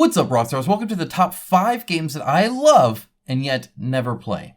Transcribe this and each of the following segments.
What's up, Rockstars? Welcome to the top 5 games that I love and yet never play.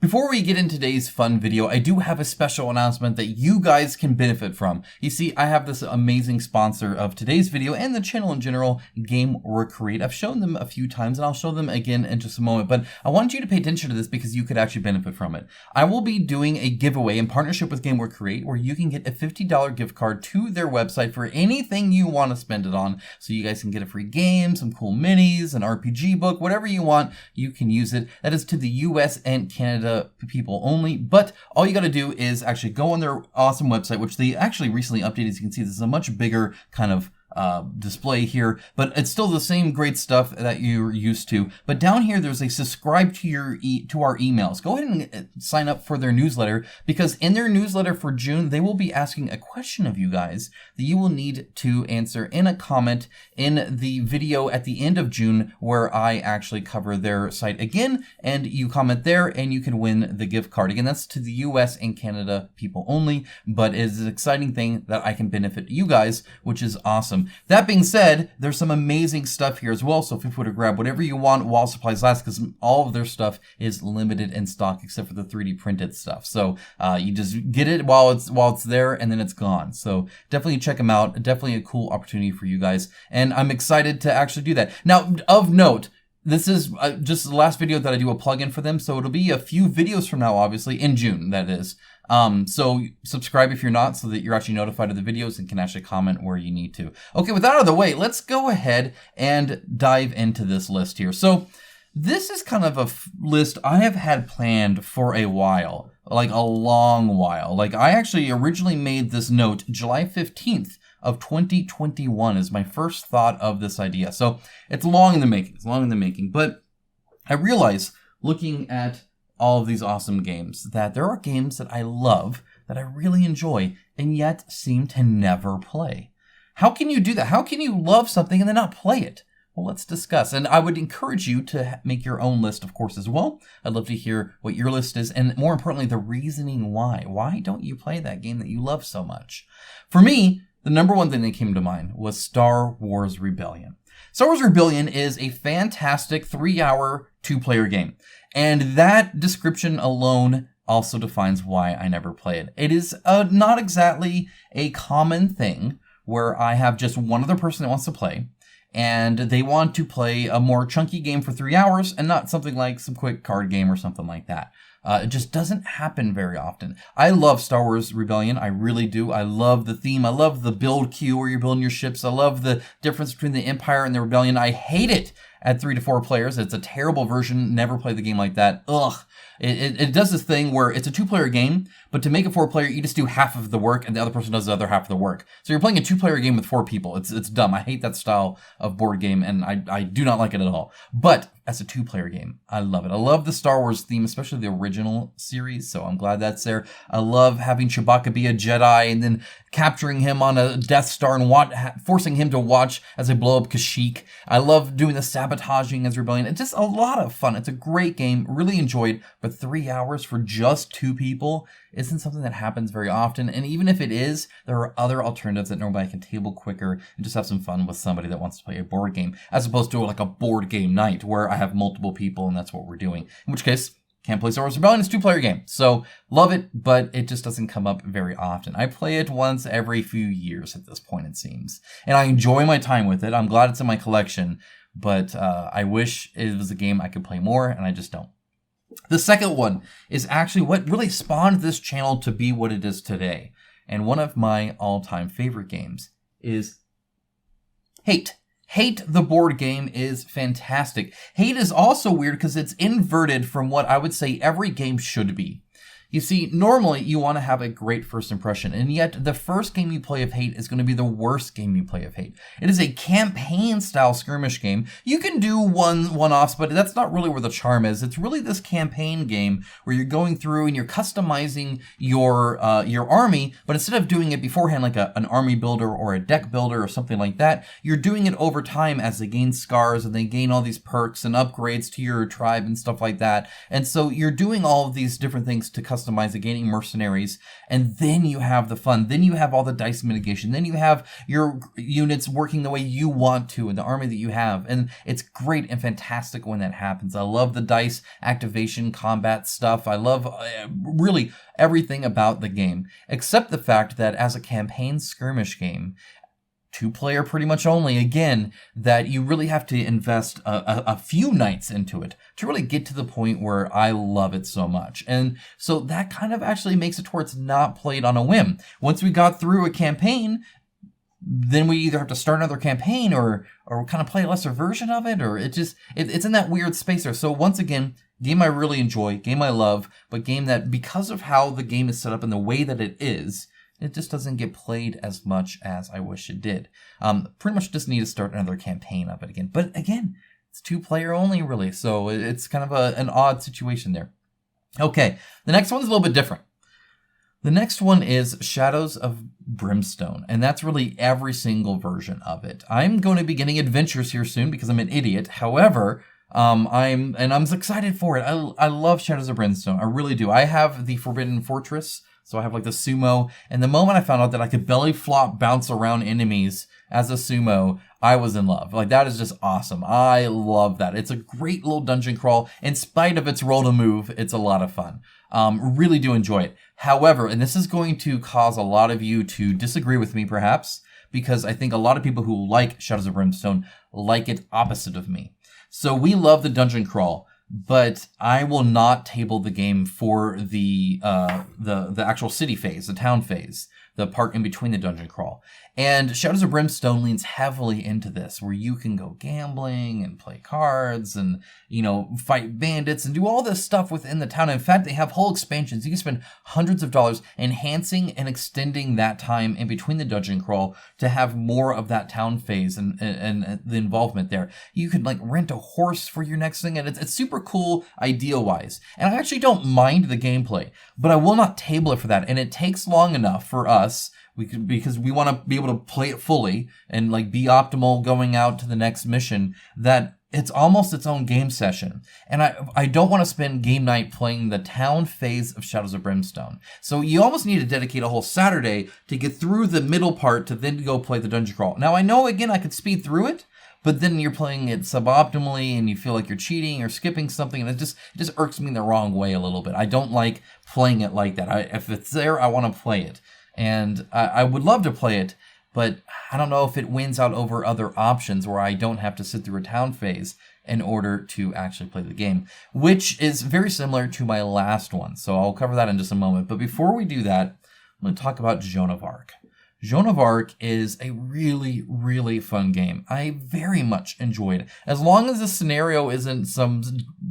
Before we get into today's fun video, I do have a special announcement that you guys can benefit from. You see, I have this amazing sponsor of today's video and the channel in general, GameWorkCreate. I've shown them a few times and I'll show them again in just a moment, but I want you to pay attention to this because you could actually benefit from it. I will be doing a giveaway in partnership with GameWorkCreate where you can get a $50 gift card to their website for anything you want to spend it on. So you guys can get a free game, some cool minis, an RPG book, whatever you want, you can use it. That is to the US and Canada people only, but all you got to do is actually go on their awesome website, which they actually recently updated. As you can see, this is a much bigger kind of display here, but it's still the same great stuff that you're used to. But down here, there's a subscribe to our emails. Go ahead and sign up for their newsletter, because in their newsletter for June, they will be asking a question of you guys that you will need to answer in a comment in the video at the end of June, where I actually cover their site again, and you comment there and you can win the gift card. Again, that's to the US and Canada people only, but it is an exciting thing that I can benefit you guys, which is awesome. That being said, there's some amazing stuff here as well, so feel free to grab whatever you want while supplies last, because all of their stuff is limited in stock except for the 3D printed stuff. So you just get it while it's there, and then it's gone. So definitely check them out. Definitely a cool opportunity for you guys, and I'm excited to actually do that. Now, of note, this is just the last video that I do a plug-in for them, so it'll be a few videos from now, obviously, in June, that is. So subscribe if you're not, so that you're actually notified of the videos and can actually comment where you need to. Okay, with that out of the way, let's go ahead and dive into this list here. So this is kind of a list I have had planned for a while, like a long while. Like, I actually originally made this note July 15th of 2021 is my first thought of this idea. So it's long in the making. But I realize, looking at all of these awesome games, that there are games that I love, that I really enjoy, and yet seem to never play. How can you do that? How can you love something and then not play it? Well, let's discuss. And I would encourage you to make your own list, of course, as well. I'd love to hear what your list is, and more importantly, the reasoning why. Why don't you play that game that you love so much? For me, the number one thing that came to mind was Star Wars Rebellion. Star Wars Rebellion is a fantastic 3-hour 2-player game. And that description alone also defines why I never play it. It is not exactly a common thing where I have just one other person that wants to play, and they want to play a more chunky game for 3 hours and not something like some quick card game or something like that. It just doesn't happen very often. I love Star Wars Rebellion. I really do. I love the theme. I love the build queue where you're building your ships. I love the difference between the Empire and the Rebellion. I hate it at 3 to 4 players. It's a terrible version. Never play the game like that. Ugh. It does this thing where it's a 2-player game, but to make a 4-player, you just do half of the work and the other person does the other half of the work. So you're playing a 2-player game with 4 people. It's dumb. I hate that style of board game, and I do not like it at all. But as a 2-player game, I love it. I love the Star Wars theme, especially the original series, so I'm glad that's there. I love having Chewbacca be a Jedi and then capturing him on a Death Star and forcing him to watch as they blow up Kashyyyk. I love doing the sabotaging as Rebellion. It's just a lot of fun. It's a great game. Really enjoyed, but 3 hours for just 2 people isn't something that happens very often. And even if it is, there are other alternatives that normally I can table quicker and just have some fun with somebody that wants to play a board game, as opposed to like a board game night where I have multiple people and that's what we're doing. In which case, can't play Star Wars Rebellion. It's a 2-player game. So love it, but it just doesn't come up very often. I play it once every few years at this point, it seems. And I enjoy my time with it. I'm glad it's in my collection, but I wish it was a game I could play more, and I just don't. The second one is actually what really spawned this channel to be what it is today. And one of my all-time favorite games is Hate. Hate, the board game, is fantastic. Hate is also weird because it's inverted from what I would say every game should be. You see, normally you want to have a great first impression, and yet the first game you play of Hate is going to be the worst game you play of Hate. It is a campaign-style skirmish game. You can do one-offs, but that's not really where the charm is. It's really this campaign game where you're going through and you're customizing your army, but instead of doing it beforehand like an army builder or a deck builder or something like that, you're doing it over time as they gain scars and they gain all these perks and upgrades to your tribe and stuff like that. And so you're doing all of these different things to customize customize it, gaining mercenaries, and then you have the fun. Then you have all the dice mitigation. Then you have your units working the way you want to and the army that you have. And it's great and fantastic when that happens. I love the dice activation combat stuff. I love really everything about the game, except the fact that as a campaign skirmish game, 2-player pretty much only, again, that you really have to invest a few nights into it to really get to the point where I love it so much. And so that kind of actually makes it towards not played on a whim. Once we got through a campaign, then we either have to start another campaign or kind of play a lesser version of it, or it's in that weird space there. So once again, game I really enjoy, game I love, but game that because of how the game is set up and the way that it is, it just doesn't get played as much as I wish it did. Pretty much just need to start another campaign of it again. But again, it's 2-player only, really. So it's kind of an odd situation there. Okay, the next one's a little bit different. The next one is Shadows of Brimstone, and that's really every single version of it. I'm going to be getting Adventures here soon because I'm an idiot. However, I'm excited for it. I love Shadows of Brimstone. I really do. I have the Forbidden Fortress. So I have like the sumo, and the moment I found out that I could belly flop bounce around enemies as a sumo, I was in love. Like, that is just awesome. I love that. It's a great little dungeon crawl. In spite of its roll to move, it's a lot of fun. Really do enjoy it. However, and this is going to cause a lot of you to disagree with me perhaps, because I think a lot of people who like Shadows of Brimstone like it opposite of me. So we love the dungeon crawl, but I will not table the game for the actual city phase, the town phase, the part in between the dungeon crawl. And Shadows of Brimstone leans heavily into this, where you can go gambling and play cards and, fight bandits and do all this stuff within the town. In fact, they have whole expansions. You can spend hundreds of dollars enhancing and extending that time in between the dungeon crawl to have more of that town phase and the involvement there. You could rent a horse for your next thing, and it's super cool idea-wise. And I actually don't mind the gameplay, but I will not table it for that. And it takes long enough for us because we want to be able to play it fully and be optimal going out to the next mission, that it's almost its own game session. And I don't want to spend game night playing the town phase of Shadows of Brimstone. So you almost need to dedicate a whole Saturday to get through the middle part to then go play the dungeon crawl. Now I know, again, I could speed through it, but then you're playing it suboptimally and you feel like you're cheating or skipping something, and it just irks me the wrong way a little bit. I don't like playing it like that. If it's there, I want to play it. And I would love to play it, but I don't know if it wins out over other options where I don't have to sit through a town phase in order to actually play the game, which is very similar to my last one. So I'll cover that in just a moment. But before we do that, I'm going to talk about Joan of Arc. Joan of Arc is a really, really fun game. I very much enjoyed it. As long as the scenario isn't some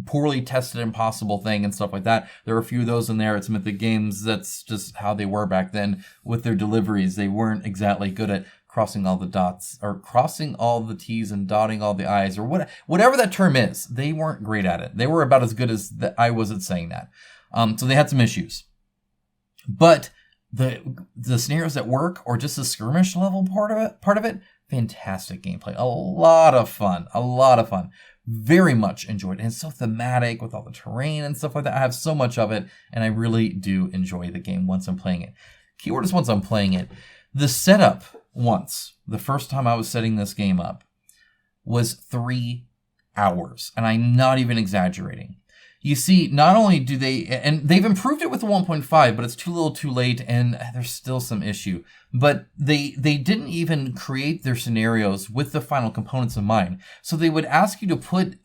poorly tested impossible thing and stuff like that. There are a few of those in there. It's Mythic Games. That's just how they were back then with their deliveries. They weren't exactly good at crossing all the dots or crossing all the T's and dotting all the I's or whatever that term is. They weren't great at it. They were about as good as I was at saying that. So they had some issues. But the scenarios that work, or just the skirmish level part of it, fantastic gameplay, a lot of fun, very much enjoyed it. And it's so thematic with all the terrain and stuff like that. I have so much of it, and I really do enjoy the game once I'm playing it. Keyword is once I'm playing it. The setup the first time I was setting this game up, was 3 hours, and I'm not even exaggerating. You see, not only do and they've improved it with the 1.5, but it's too little too late, and there's still some issue. But they didn't even create their scenarios with the final components in mind. So they would ask you to put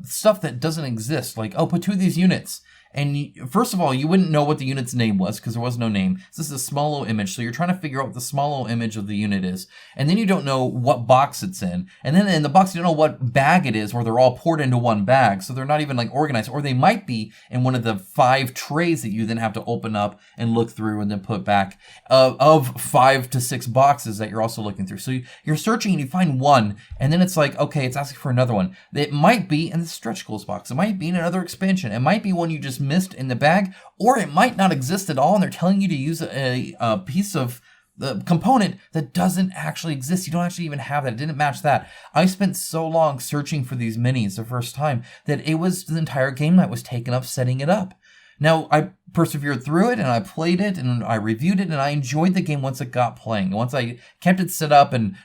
stuff that doesn't exist, like, put 2 of these units. And first of all, you wouldn't know what the unit's name was because there was no name. So this is a small little image. So you're trying to figure out what the small little image of the unit is. And then you don't know what box it's in. And then in the box, you don't know what bag it is, where they're all poured into one bag. So they're not even organized. Or they might be in one of the 5 trays that you then have to open up and look through and then put back of 5 to 6 boxes that you're also looking through. So you're searching and you find one. And then it's like, okay, it's asking for another one. It might be in the stretch goals box. It might be in another expansion. It might be one you just missed in the bag, or it might not exist at all, and they're telling you to use a piece of the component that doesn't actually exist. You don't actually even have that. It didn't match that. I spent so long searching for these minis the first time that the entire game night was taken up setting it up. Now, I persevered through it and I played it and I reviewed it and I enjoyed the game once it got playing. Once I kept it set up and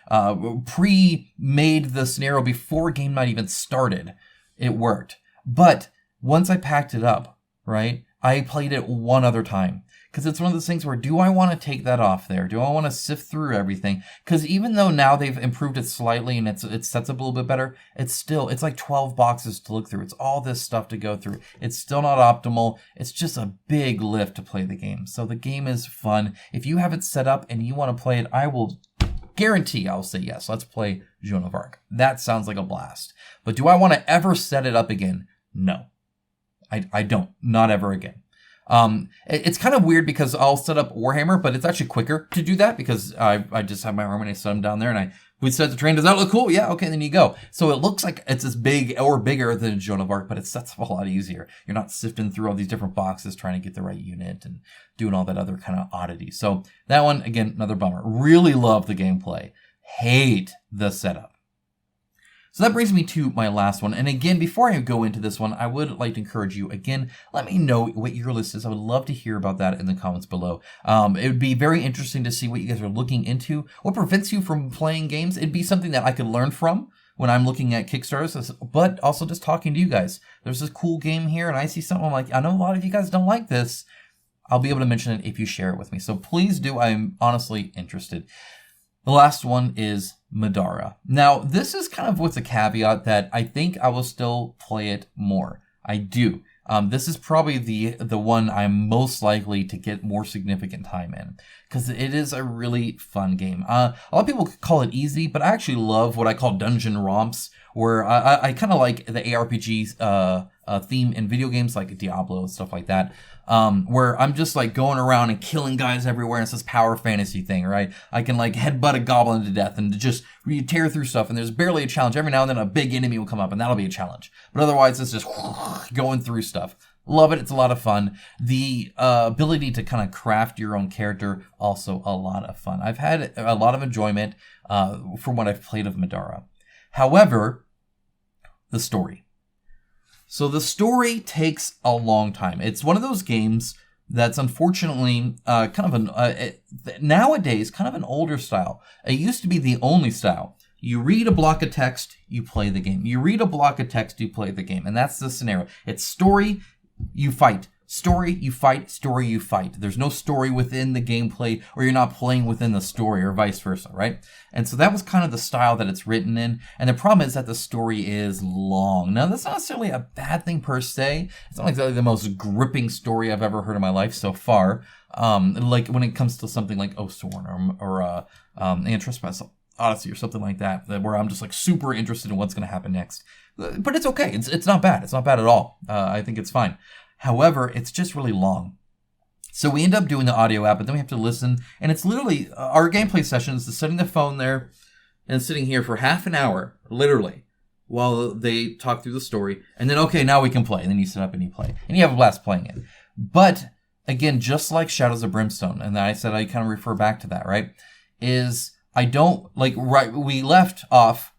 pre-made the scenario before game night even started, it worked. But once I packed it up, right, I played it one other time. Because it's one of those things where, do I want to take that off there? Do I want to sift through everything? Because even though now they've improved it slightly and it sets up a little bit better, it's like 12 boxes to look through. It's all this stuff to go through. It's still not optimal. It's just a big lift to play the game. So the game is fun. If you have it set up and you want to play it, I will guarantee I'll say yes. Let's play Joan of Arc. That sounds like a blast. But do I want to ever set it up again? No. I don't. Not ever again. It's kind of weird because I'll set up Warhammer, but it's actually quicker to do that because I just have my arm and I set them down there and we set the train. Does that look cool? Yeah. Okay. Then you go. So it looks like it's as big or bigger than Joan of Arc, but it sets up a lot easier. You're not sifting through all these different boxes trying to get the right unit and doing all that other kind of oddity. So that one, again, another bummer. Really love the gameplay. Hate the setup. So that brings me to my last one. And again, before I go into this one, I would like to encourage you, again, let me know what your list is. I would love to hear about that in the comments below. It would be very interesting to see what you guys are looking into. What prevents you from playing games? It'd be something that I could learn from when I'm looking at Kickstarters, but also just talking to you guys. There's this cool game here, and I see something I'm like, I know a lot of you guys don't like this. I'll be able to mention it if you share it with me. So please do. I'm honestly interested. The last one is Madara. Now, this is kind of what's a caveat that I think I will still play it more. I do. This is probably the one I'm most likely to get more significant time in because it is a really fun game. A lot of people call it easy, but I actually love what I call dungeon romps, where I kind of like the ARPG theme in video games like Diablo and stuff like that. Where I'm just like going around and killing guys everywhere, and it's this power fantasy thing, right? I can like headbutt a goblin to death and just tear through stuff, and there's barely a challenge. Every now and then a big enemy will come up, and that'll be a challenge. But otherwise, it's just going through stuff. Love it. It's a lot of fun. The ability to kind of craft your own character, also a lot of fun. I've had a lot of enjoyment from what I've played of Madara. However, the story. So the story takes a long time. It's one of those games that's unfortunately nowadays kind of an older style. It used to be the only style. You read a block of text, you play the game. You read a block of text, you play the game. And that's the scenario. It's story, you fight. Story, you fight. Story, you fight. There's no story within the gameplay, or you're not playing within the story, or vice versa, right? And so that was kind of the style that it's written in. And the problem is that the story is long. Now, that's not necessarily a bad thing per se. It's not exactly the most gripping story I've ever heard in my life so far. Like when it comes to something like Oathsworn or And Trespass Odyssey or something like that, where I'm just like super interested in what's going to happen next. But it's okay. It's not bad. It's not bad at all. I think it's fine. However, it's just really long. So we end up doing the audio app, but then we have to listen. And it's literally, our gameplay sessions is setting the phone there and sitting here for half an hour, literally, while they talk through the story. And then, okay, now we can play. And then you sit up and you play. And you have a blast playing it. But, again, just like Shadows of Brimstone, and I said I kind of refer back to that, right? Is I don't, like, right, we left off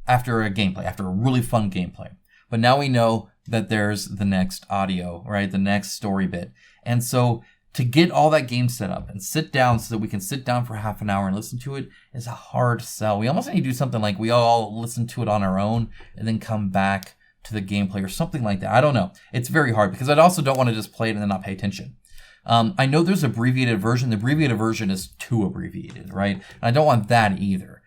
after a gameplay, after a really fun gameplay. But now we know that there's the next audio, right? The next story bit. And so to get all that game set up and sit down so that we can sit down for half an hour and listen to it is a hard sell. We almost need to do something like we all listen to it on our own and then come back to the gameplay or something like that. I don't know. It's very hard because I also don't want to just play it and then not pay attention. I know there's an abbreviated version. The abbreviated version is too abbreviated, right? And I don't want that either.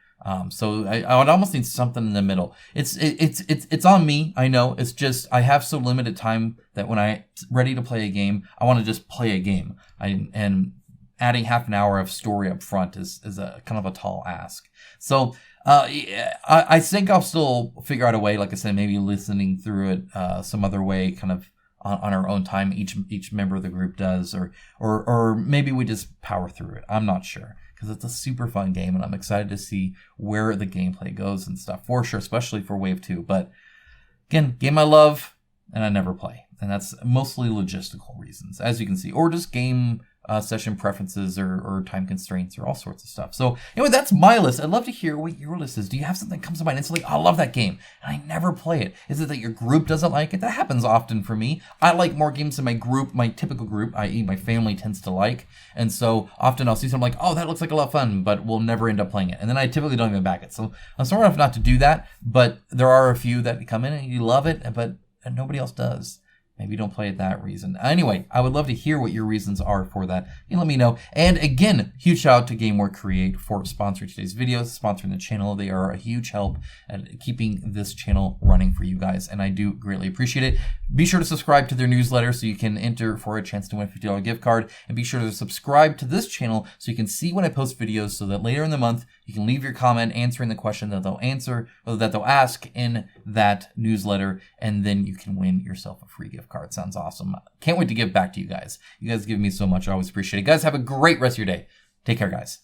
So I would almost need something in the middle. It's on me. I know. It's just, I have so limited time that when I'm ready to play a game, I want to just play a game. And adding half an hour of story up front is a kind of a tall ask. So, I think I'll still figure out a way, like I said, maybe listening through it, some other way, kind of on our own time. Each member of the group does, or maybe we just power through it. I'm not sure. Because it's a super fun game, and I'm excited to see where the gameplay goes and stuff, for sure, especially for Wave 2. But, again, game I love, and I never play. And that's mostly logistical reasons, as you can see. Or just game session preferences or time constraints or all sorts of stuff. So anyway, that's my list. I'd love to hear what your list is. Do you have something that comes to mind instantly? I love that game, and I never play it. Is it that your group doesn't like it? That happens often for me. I like more games than my group, my typical group, i.e. my family tends to like. And so often I'll see something like, oh, that looks like a lot of fun, but we'll never end up playing it. And then I typically don't even back it. So I'm smart enough not to do that, but there are a few that come in and you love it, but nobody else does. Maybe you don't play it that reason. Anyway, I would love to hear what your reasons are for that. You let me know. And again, huge shout out to GameWare Create for sponsoring today's videos, sponsoring the channel. They are a huge help at keeping this channel running for you guys, and I do greatly appreciate it. Be sure to subscribe to their newsletter so you can enter for a chance to win a $50 gift card, and be sure to subscribe to this channel so you can see when I post videos, so that later in the month you can leave your comment answering the question that they'll answer or that they'll ask in that newsletter, and then you can win yourself a free gift card. Sounds awesome. Can't wait to give back to you guys. You guys give me so much. I always appreciate it. Guys, have a great rest of your day. Take care, guys.